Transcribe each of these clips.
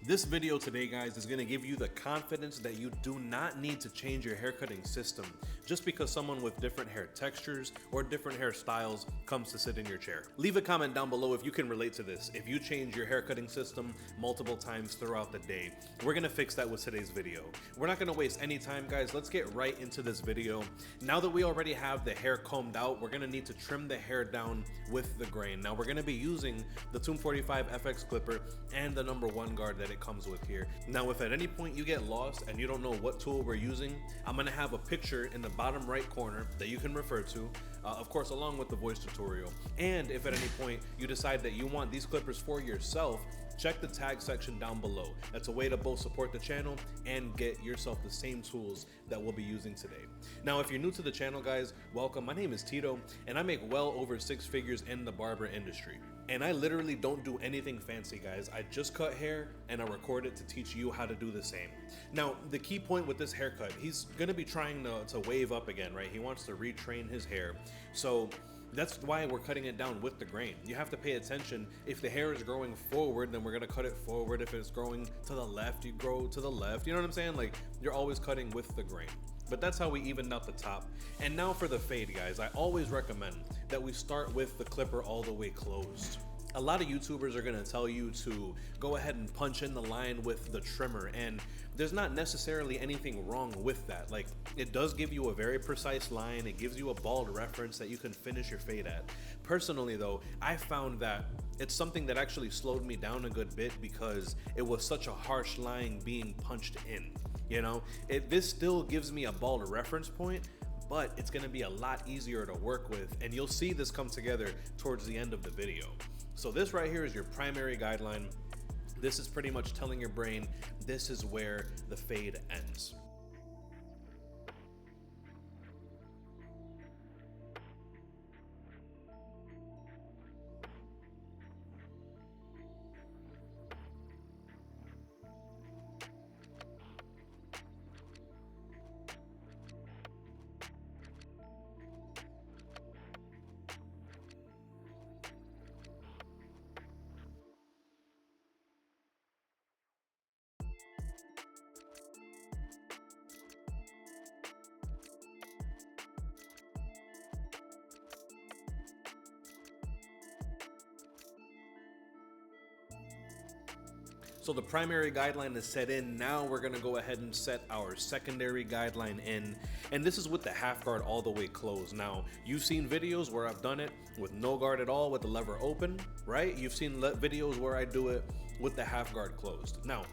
This video today, guys, is going to give you the confidence that you do not need to change your haircutting system just because someone with different hair textures or different hairstyles comes to sit in your chair. Leave a comment down below if you can relate to this. If you change your haircutting system multiple times throughout the day, we're going to fix that with today's video. We're not going to waste any time, guys. Let's get right into this video. Now that we already have the hair combed out, we're going to need to trim the hair down with the grain. Now we're going to be using the Tomb 45 FX clipper and the #1 guard that it comes with here. Now, if at any point you get lost and you don't know what tool we're using, I'm gonna have a picture in the bottom right corner that you can refer to, of course, along with the voice tutorial. And if at any point you decide that you want these clippers for yourself, check the tag section down below. That's a way to both support the channel and get yourself the same tools that we'll be using today. Now, if you're new to the channel, guys, welcome. My name is Tito, and I make well over 6 figures in the barber industry. And I literally don't do anything fancy, guys. I just cut hair and I record it to teach you how to do the same. Now, the key point with this haircut, he's gonna be trying to wave up again, right? He wants to retrain his hair. So that's why we're cutting it down with the grain. You have to pay attention. If the hair is growing forward, then we're gonna cut it forward. If it's growing to the left, you grow to the left. You know what I'm saying? Like, you're always cutting with the grain. But that's how we evened out the top. And now for the fade, guys, I always recommend that we start with the clipper all the way closed. A lot of YouTubers are gonna tell you to go ahead and punch in the line with the trimmer, and there's not necessarily anything wrong with that. Like, it does give you a very precise line. It gives you a bald reference that you can finish your fade at. Personally though, I found that it's something that actually slowed me down a good bit because it was such a harsh line being punched in. You know, this still gives me a bald reference point, but it's gonna be a lot easier to work with, and you'll see this come together towards the end of the video. So this right here is your primary guideline. This is pretty much telling your brain this is where the fade ends. So the primary guideline is set in. Now we're gonna go ahead and set our secondary guideline in. And this is with the half guard all the way closed. Now, you've seen videos where I've done it with no guard at all with the lever open, right? You've seen videos where I do it with the half guard closed. Now,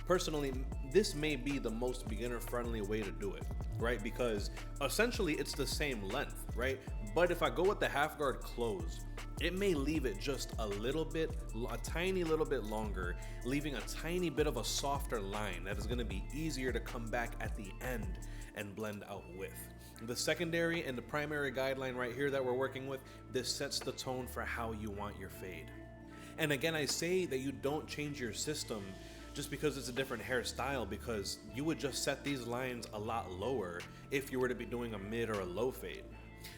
personally, this may be the most beginner friendly way to do it, right? Because essentially it's the same length, right? But if I go with the half guard closed, it may leave it just a little bit, a tiny little bit longer, leaving a tiny bit of a softer line that is gonna be easier to come back at the end and blend out with. The secondary and the primary guideline right here that we're working with, this sets the tone for how you want your fade. And again, I say that you don't change your system just because it's a different hairstyle, because you would just set these lines a lot lower if you were to be doing a mid or a low fade.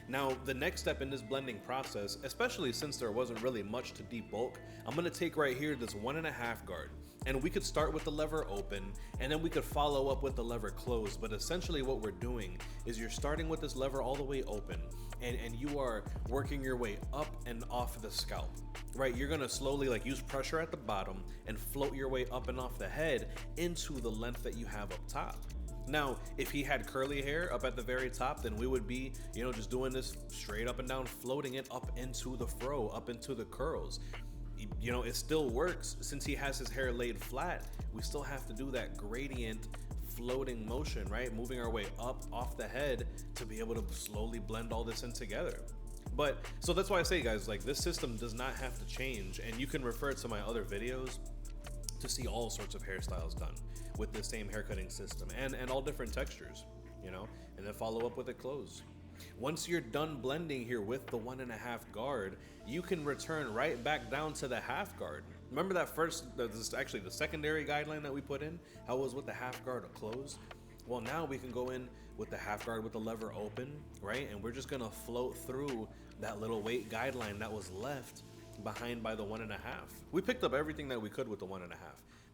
Now, the next step in this blending process, especially since there wasn't really much to debulk, I'm gonna take right here this 1.5 guard. And we could start with the lever open, and then we could follow up with the lever closed. But essentially what we're doing is you're starting with this lever all the way open, and you are working your way up and off the scalp, right? You're gonna slowly use pressure at the bottom and float your way up and off the head into the length that you have up top. Now, if he had curly hair up at the very top, then we would be, just doing this straight up and down, floating it up into the fro, up into the curls. It still works. Since he has his hair laid flat, we still have to do that gradient floating motion, right? Moving our way up off the head to be able to slowly blend all this in together. But, so that's why I say, guys, this system does not have to change, and you can refer to my other videos to see all sorts of hairstyles done with the same haircutting system and all different textures, and then follow up with it closed. Once you're done blending here with the 1.5 guard, you can return right back down to the half guard. Remember that this is actually the secondary guideline that we put in, how it was with the half guard closed? Well, now we can go in with the half guard with the lever open, right? And we're just gonna float through that little weight guideline that was left behind by the 1.5. We picked up everything that we could with the 1.5.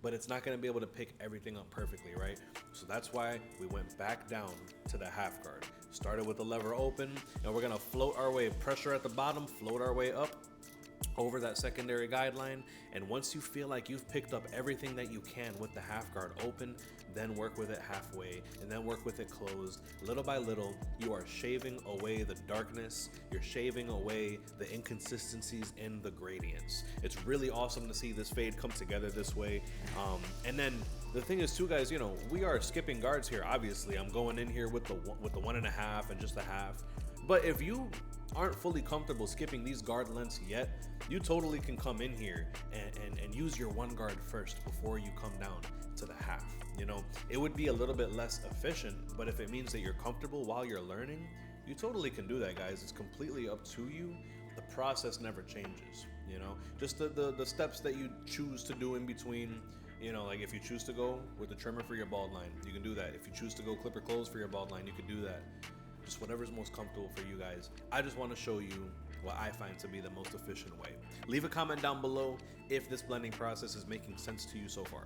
but it's not going to be able to pick everything up perfectly, right? So that's why we went back down to the half guard. Started with the lever open, and we're going to float our way, pressure at the bottom, float our way up over that secondary guideline. And once you feel like you've picked up everything that you can with the half guard open, then work with it halfway, and then work with it closed. Little by little, you are shaving away the darkness, you're shaving away the inconsistencies in the gradients. It's really awesome to see this fade come together this way. And then the thing is too, guys, you know, we are skipping guards here. Obviously, I'm going in here with the 1.5 and just a half. But if you aren't fully comfortable skipping these guard lengths yet, you totally can come in here and use your one guard first before you come down to the half. You know, it would be a little bit less efficient, but if it means that you're comfortable while you're learning, you totally can do that, guys. It's completely up to you. The process never changes, you know, just the steps that you choose to do in between. You know, like if you choose to go with the trimmer for your bald line, you can do that. If you choose to go clipper close for your bald line, you can do that. Just whatever's most comfortable for you guys. I just want to show you what I find to be the most efficient way. Leave a comment down below if this blending process is making sense to you so far.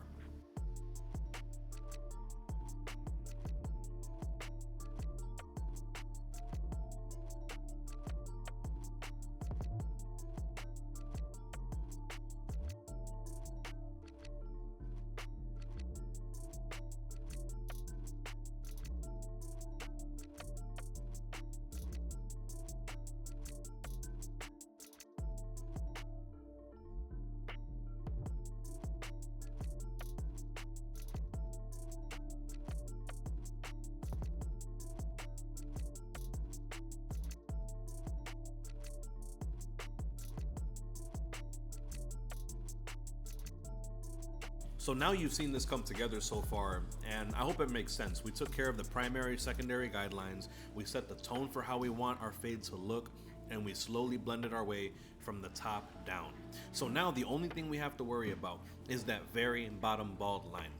So now you've seen this come together so far, and I hope it makes sense. We took care of the primary, secondary guidelines, we set the tone for how we want our fade to look, and we slowly blended our way from the top down. So now the only thing we have to worry about is that very bottom bald line.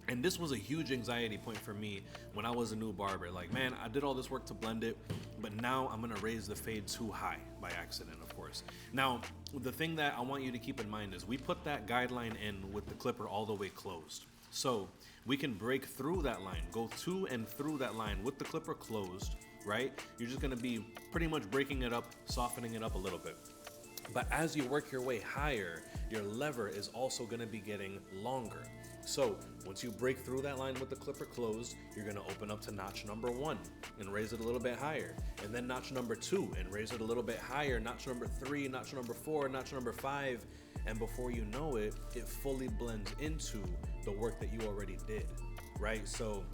And this was a huge anxiety point for me when I was a new barber. Like, man, I did all this work to blend it, but now I'm gonna raise the fade too high by accident, of course. Now, the thing that I want you to keep in mind is we put that guideline in with the clipper all the way closed. So we can break through that line, go to and through that line with the clipper closed, right? You're just gonna be pretty much breaking it up, softening it up a little bit. But as you work your way higher, your lever is also gonna be getting longer. So once you break through that line with the clipper closed, you're gonna open up to notch number 1 and raise it a little bit higher. And then notch number 2 and raise it a little bit higher. Notch number 3, notch number 4, notch number 5. And before you know it, it fully blends into the work that you already did, right? So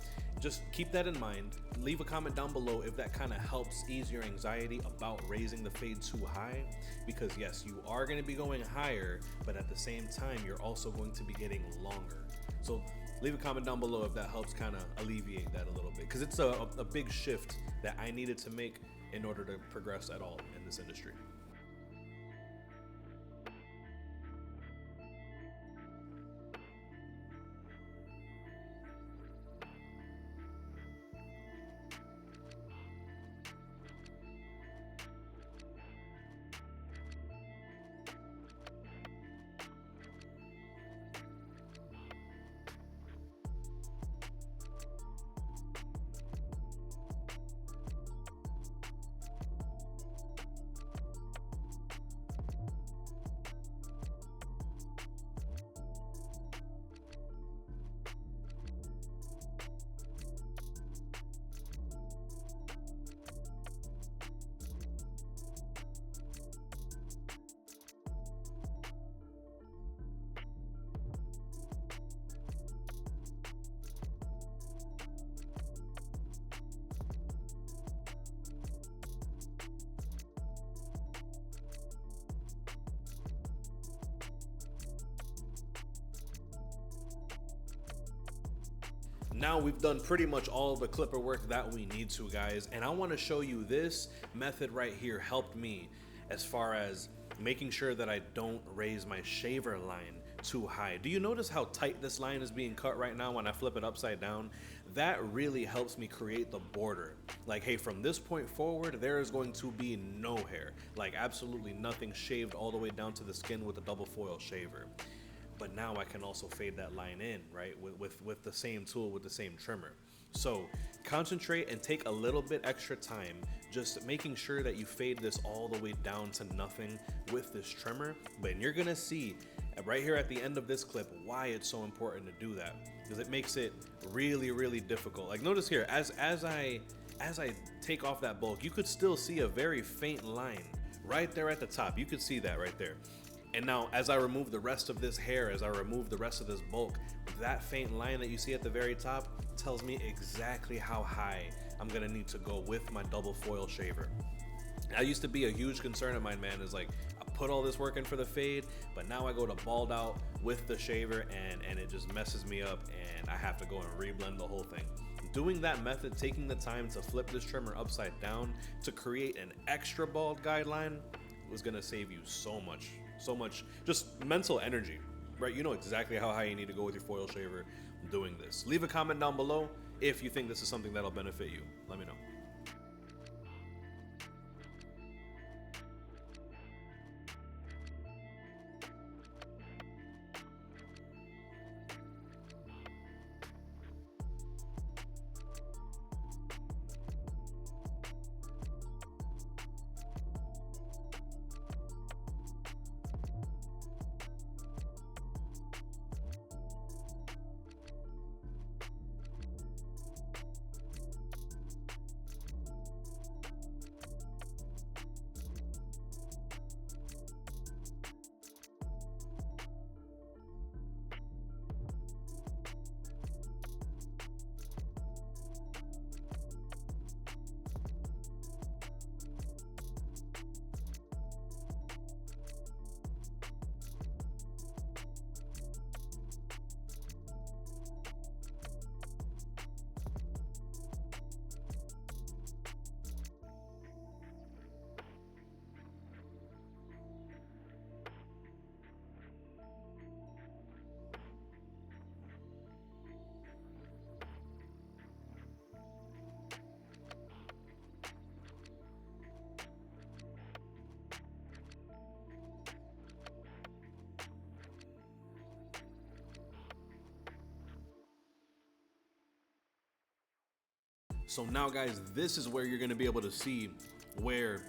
just keep that in mind. Leave a comment down below if that kind of helps ease your anxiety about raising the fade too high, because yes, you are going to be going higher, but at the same time, you're also going to be getting longer. So leave a comment down below if that helps kind of alleviate that a little bit, because it's a big shift that I needed to make in order to progress at all in this industry. Now we've done pretty much all the clipper work that we need to, guys, and I want to show you this method right here helped me as far as making sure that I don't raise my shaver line too high. Do you notice how tight this line is being cut right now when I flip it upside down? That really helps me create the border. Like, hey, from this point forward, there is going to be no hair, like absolutely nothing shaved all the way down to the skin with a double foil shaver. but now I can also fade that line in, right? With the same tool, with the same trimmer. So concentrate and take a little bit extra time, just making sure that you fade this all the way down to nothing with this trimmer. But you're gonna see right here at the end of this clip why it's so important to do that, because it makes it really, really difficult. Like notice here, as I take off that bulk, you could still see a very faint line right there at the top. You could see that right there. And now as I remove the rest of this hair, as I remove the rest of this bulk, that faint line that you see at the very top tells me exactly how high I'm gonna need to go with my double foil shaver. That used to be a huge concern of mine, man, is like, I put all this work in for the fade, but now I go to bald out with the shaver and it just messes me up and I have to go and reblend the whole thing. Doing that method, taking the time to flip this trimmer upside down to create an extra bald guideline was gonna save you so much just mental energy, right? You know exactly how high you need to go with your foil shaver doing this. Leave a comment down below if you think this is something that'll benefit you. Let me know. So now guys, this is where you're gonna be able to see where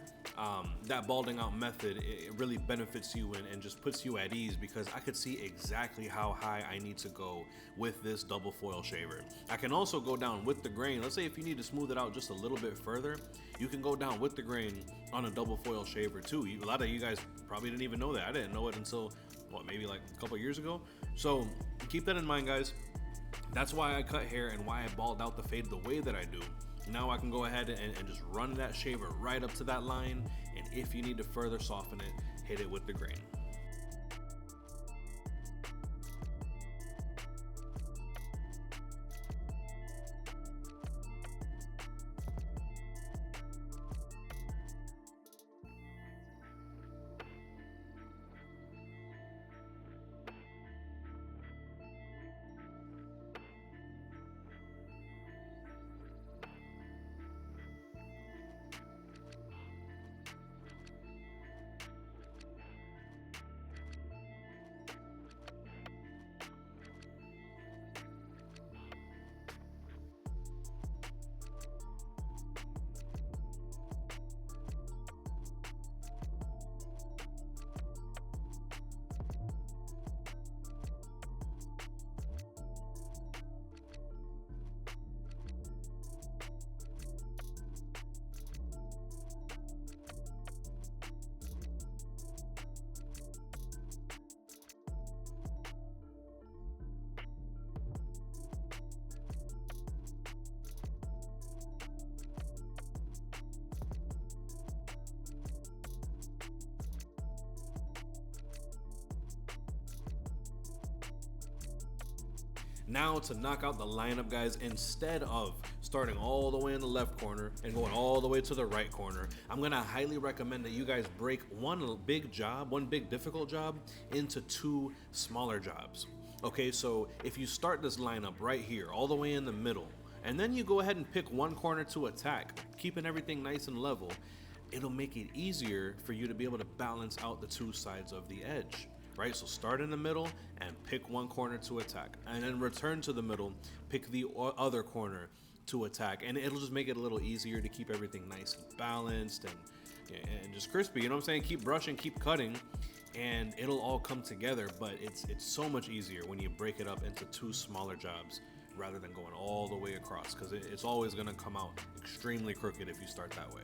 that balding out method, it really benefits you and just puts you at ease, because I could see exactly how high I need to go with this double foil shaver. I can also go down with the grain. Let's say if you need to smooth it out just a little bit further, you can go down with the grain on a double foil shaver too. A lot of you guys probably didn't even know that. I didn't know it until, what, maybe like a couple years ago. So keep that in mind, guys. That's why I cut hair and why I bald out the fade the way that I do. Now I can go ahead and just run that shaver right up to that line, and if you need to further soften it, hit it with the grain. Now to knock out the lineup, guys, instead of starting all the way in the left corner and going all the way to the right corner, I'm gonna highly recommend that you guys break one big job, one big difficult job, into two smaller jobs. Okay, so if you start this lineup right here, all the way in the middle, and then you go ahead and pick one corner to attack, keeping everything nice and level, it'll make it easier for you to be able to balance out the two sides of the edge. right? So start in the middle and pick one corner to attack, and then return to the middle, pick the other corner to attack, and it'll just make it a little easier to keep everything nice and balanced and just crispy. You know what I'm saying? Keep brushing, keep cutting, and it'll all come together. But it's so much easier when you break it up into two smaller jobs rather than going all the way across, because it's always going to come out extremely crooked if you start that way.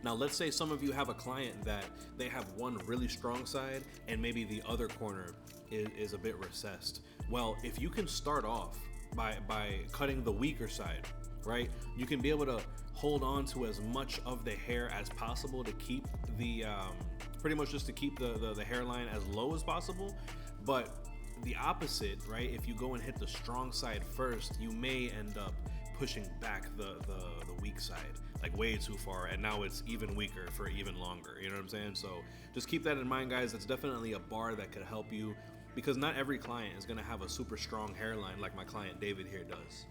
Now, let's say some of you have a client that they have one really strong side and maybe the other corner is a bit recessed. Well, if you can start off by cutting the weaker side, right, you can be able to hold on to as much of the hair as possible to keep the pretty much just to keep the hairline as low as possible. But the opposite, right, if you go and hit the strong side first, you may end up pushing back the weak side like way too far, and now it's even weaker for even longer. You know what I'm saying? So just keep that in mind, guys. It's definitely a bar that could help you, because not every client is going to have a super strong hairline like my client David here does.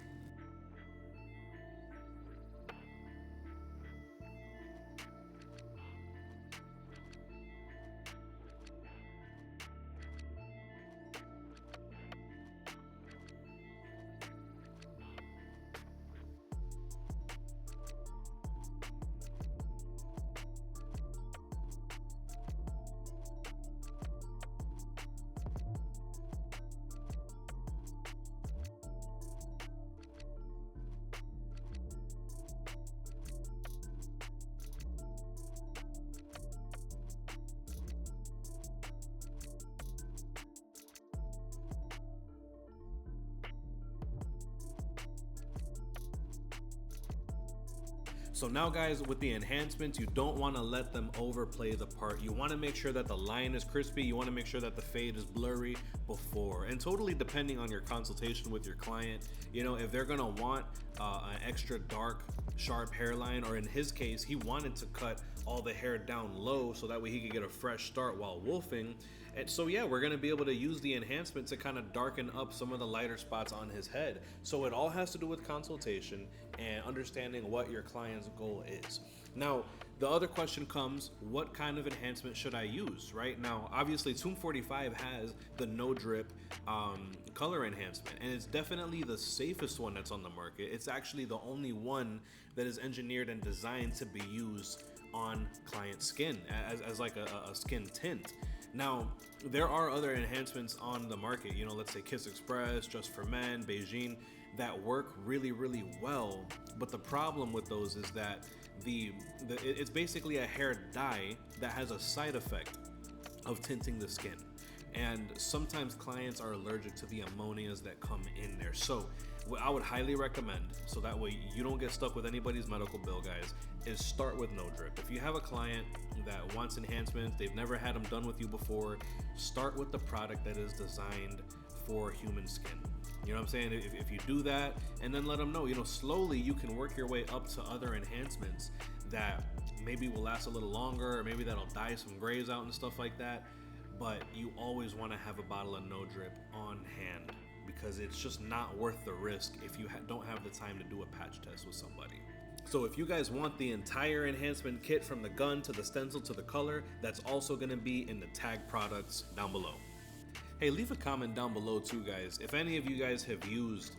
So now, guys, with the enhancements, you don't want to let them overplay the part. You want to make sure that the line is crispy. You want to make sure that the fade is blurry before. And totally depending on your consultation with your client, you know, if they're going to want an extra dark, sharp hairline, or in his case, he wanted to cut all the hair down low so that way he could get a fresh start while wolfing. And so yeah, we're going to be able to use the enhancement to kind of darken up some of the lighter spots on his head. So it all has to do with consultation and understanding what your client's goal is. Now, the other question comes, what kind of enhancement should I use? Right now, obviously Tomb 45 has the no drip color enhancement, and it's definitely the safest one that's on the market. It's actually the only one that is engineered and designed to be used on client skin as like a skin tint. Now, there are other enhancements on the market, you know, let's say Kiss Express, Just for Men, Beijing, that work really, really well. But the problem with those is that it's basically a hair dye that has a side effect of tinting the skin. And sometimes clients are allergic to the ammonias that come in there. So what I would highly recommend, so that way you don't get stuck with anybody's medical bill, guys, is start with no drip. If you have a client that wants enhancements, they've never had them done with you before, start with the product that is designed for human skin. You know what I'm saying? If you do that, and then let them know, you know, slowly you can work your way up to other enhancements that maybe will last a little longer, or maybe that'll dye some grays out and stuff like that. But you always want to have a bottle of no drip on hand, because it's just not worth the risk if you don't have the time to do a patch test with somebody. So if you guys want the entire enhancement kit from the gun to the stencil to the color, that's also going to be in the tag products down below. Hey, leave a comment down below too, guys, if any of you guys have used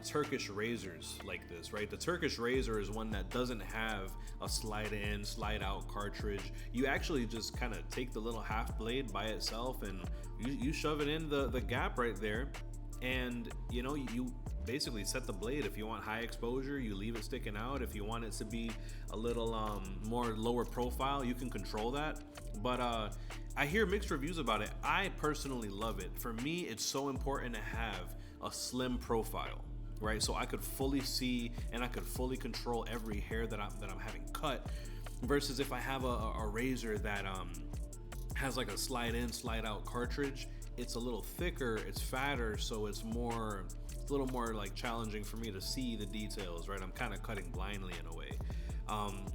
Turkish razors like this, right? The Turkish razor is one that doesn't have a slide in, slide out cartridge. You actually just kind of take the little half blade by itself and you shove it in the gap right there, and you know, you basically set the blade. If you want high exposure, you leave it sticking out. If you want it to be a little more lower profile, you can control that. But I hear mixed reviews about it. I personally love it. For me, it's so important to have a slim profile, right? So I could fully see and I could fully control every hair that I'm having cut, versus if I have a razor that has like a slide in, slide out cartridge. It's a little thicker, it's fatter, so it's a little more like challenging for me to see the details, right? I'm kind of cutting blindly in a way.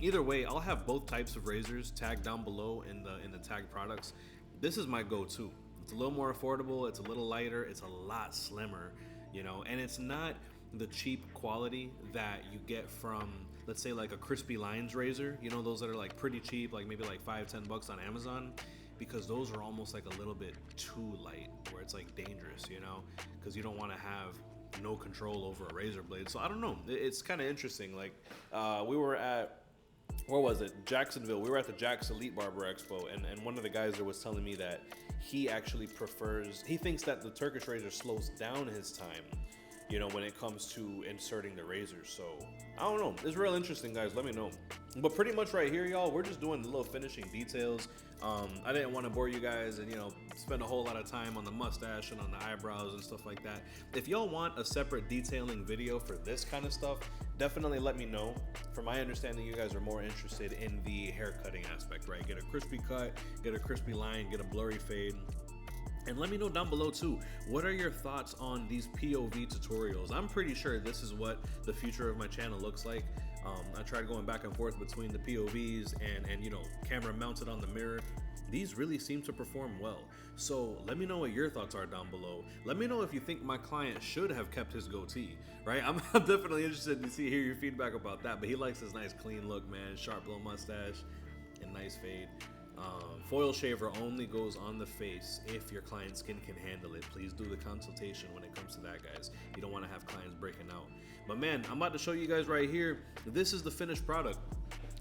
Either way, I'll have both types of razors tagged down below in the tag products. This is my go-to. It's a little more affordable, it's a little lighter, it's a lot slimmer, you know, and it's not the cheap quality that you get from, let's say, like a Crispy Lines razor, you know, those that are like pretty cheap, like maybe like $5-10 on Amazon. because those are almost like a little bit too light, where it's like dangerous, you know, because you don't want to have no control over a razor blade. So I don't know, it's kind of interesting. Like we were at, where was it, Jacksonville, we were at the Jax Elite Barber Expo, and one of the guys there was telling me that he actually prefers, he thinks that the Turkish razor slows down his time, you know, when it comes to inserting the razors. So I don't know, it's real interesting, guys, let me know. But pretty much right here, y'all, we're just doing the little finishing details. I didn't want to bore you guys and, you know, spend a whole lot of time on the mustache and on the eyebrows and stuff like that. If y'all want a separate detailing video for this kind of stuff, definitely let me know. From my understanding, you guys are more interested in the hair cutting aspect, right? Get a crispy cut, get a crispy line, get a blurry fade. And let me know down below too, what are your thoughts on these POV tutorials? I'm pretty sure this is what the future of my channel looks like. I tried going back and forth between the POVs and you know, camera mounted on the mirror. These really seem to perform well. So let me know what your thoughts are down below. Let me know if you think my client should have kept his goatee, right? I'm definitely interested to hear your feedback about that, but he likes his nice clean look, man. Sharp little mustache and nice fade. Foil shaver only goes on the face if your client's skin can handle it. Please do the consultation when it comes to that, guys. You don't want to have clients breaking out. But man, I'm about to show you guys right here. This is the finished product.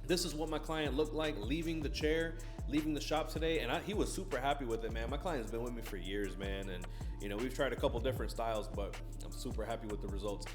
This is what my client looked like leaving the chair, leaving the shop today, and he was super happy with it, man. My client's been with me for years, man, and you know, we've tried a couple different styles, but I'm super happy with the results.